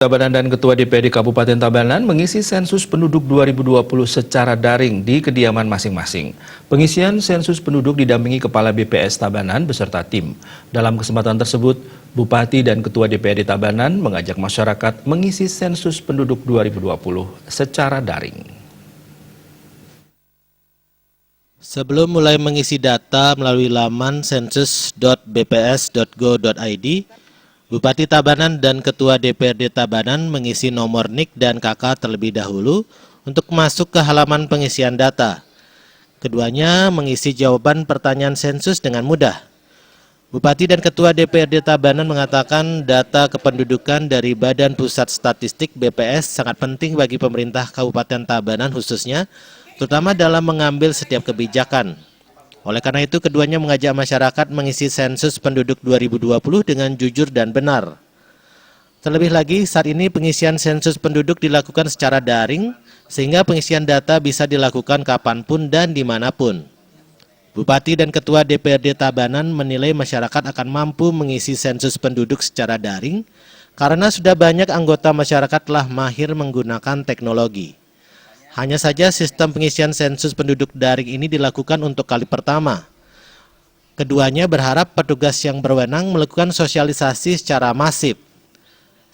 Tabanan dan Ketua DPRD Kabupaten Tabanan mengisi sensus penduduk 2020 secara daring di kediaman masing-masing. Pengisian sensus penduduk didampingi Kepala BPS Tabanan beserta tim. Dalam kesempatan tersebut, Bupati dan Ketua DPRD Tabanan mengajak masyarakat mengisi sensus penduduk 2020 secara daring. Sebelum mulai mengisi data melalui laman sensus.bps.go.id, Bupati Tabanan dan Ketua DPRD Tabanan mengisi nomor NIK dan KK terlebih dahulu untuk masuk ke halaman pengisian data. Keduanya mengisi jawaban pertanyaan sensus dengan mudah. Bupati dan Ketua DPRD Tabanan mengatakan data kependudukan dari Badan Pusat Statistik BPS sangat penting bagi pemerintah Kabupaten Tabanan khususnya, terutama dalam mengambil setiap kebijakan. Oleh karena itu, keduanya mengajak masyarakat mengisi sensus penduduk 2020 dengan jujur dan benar. Terlebih lagi, saat ini pengisian sensus penduduk dilakukan secara daring, sehingga pengisian data bisa dilakukan kapanpun dan dimanapun. Bupati dan Ketua DPRD Tabanan menilai masyarakat akan mampu mengisi sensus penduduk secara daring, karena sudah banyak anggota masyarakat telah mahir menggunakan teknologi. Hanya saja sistem pengisian sensus penduduk daring ini dilakukan untuk kali pertama. Keduanya berharap petugas yang berwenang melakukan sosialisasi secara masif.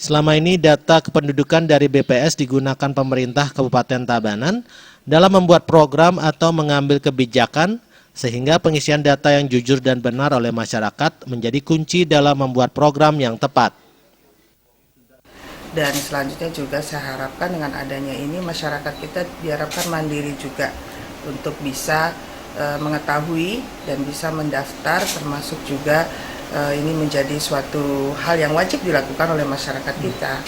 Selama ini data kependudukan dari BPS digunakan pemerintah Kabupaten Tabanan dalam membuat program atau mengambil kebijakan, sehingga pengisian data yang jujur dan benar oleh masyarakat menjadi kunci dalam membuat program yang tepat. Dan selanjutnya juga saya harapkan dengan adanya ini masyarakat kita diharapkan mandiri juga untuk bisa mengetahui dan bisa mendaftar, termasuk juga ini menjadi suatu hal yang wajib dilakukan oleh masyarakat kita.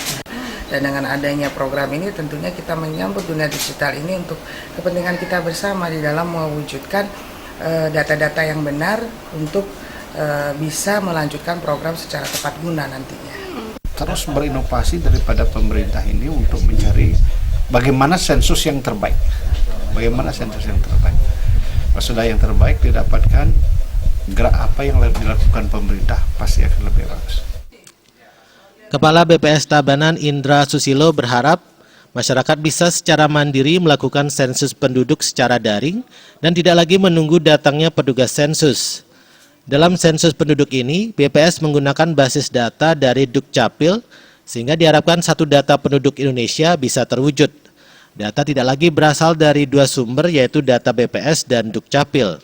Dan dengan adanya program ini tentunya kita menyambut dunia digital ini untuk kepentingan kita bersama di dalam mewujudkan data-data yang benar untuk bisa melanjutkan program secara tepat guna nantinya. Terus berinovasi daripada pemerintah ini untuk mencari bagaimana sensus yang terbaik. Bagaimana sensus yang terbaik. Sudah yang terbaik didapatkan, gerak apa yang dilakukan pemerintah pasti akan lebih bagus. Kepala BPS Tabanan Indra Susilo berharap masyarakat bisa secara mandiri melakukan sensus penduduk secara daring dan tidak lagi menunggu datangnya petugas sensus. Dalam sensus penduduk ini, BPS menggunakan basis data dari Dukcapil, sehingga diharapkan satu data penduduk Indonesia bisa terwujud. Data tidak lagi berasal dari dua sumber, yaitu data BPS dan Dukcapil.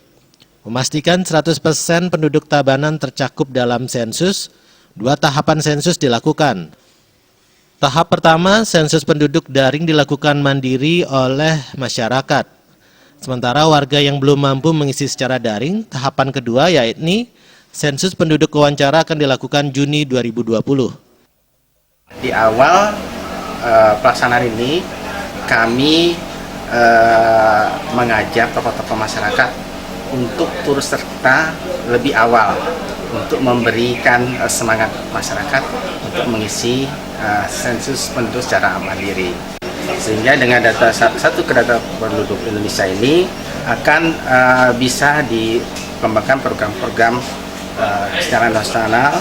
Memastikan 100% penduduk Tabanan tercakup dalam sensus, dua tahapan sensus dilakukan. Tahap pertama, sensus penduduk daring dilakukan mandiri oleh masyarakat. Sementara warga yang belum mampu mengisi secara daring, tahapan kedua yakni sensus penduduk wawancara akan dilakukan Juni 2020. Di awal pelaksanaan ini, kami mengajak tokoh-tokoh masyarakat untuk turut serta lebih awal untuk memberikan semangat masyarakat untuk mengisi sensus penduduk secara mandiri. Sehingga dengan data satu ke data penduduk Indonesia ini akan bisa dikembangkan program-program secara nasional,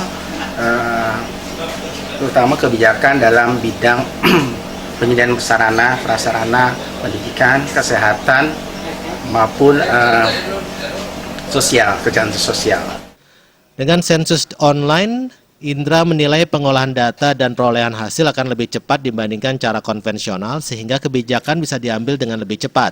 terutama kebijakan dalam bidang penyediaan sarana, prasarana, pendidikan, kesehatan, maupun sosial, kerjaan sosial. Dengan sensus online, Indra menilai pengolahan data dan perolehan hasil akan lebih cepat dibandingkan cara konvensional, sehingga kebijakan bisa diambil dengan lebih cepat.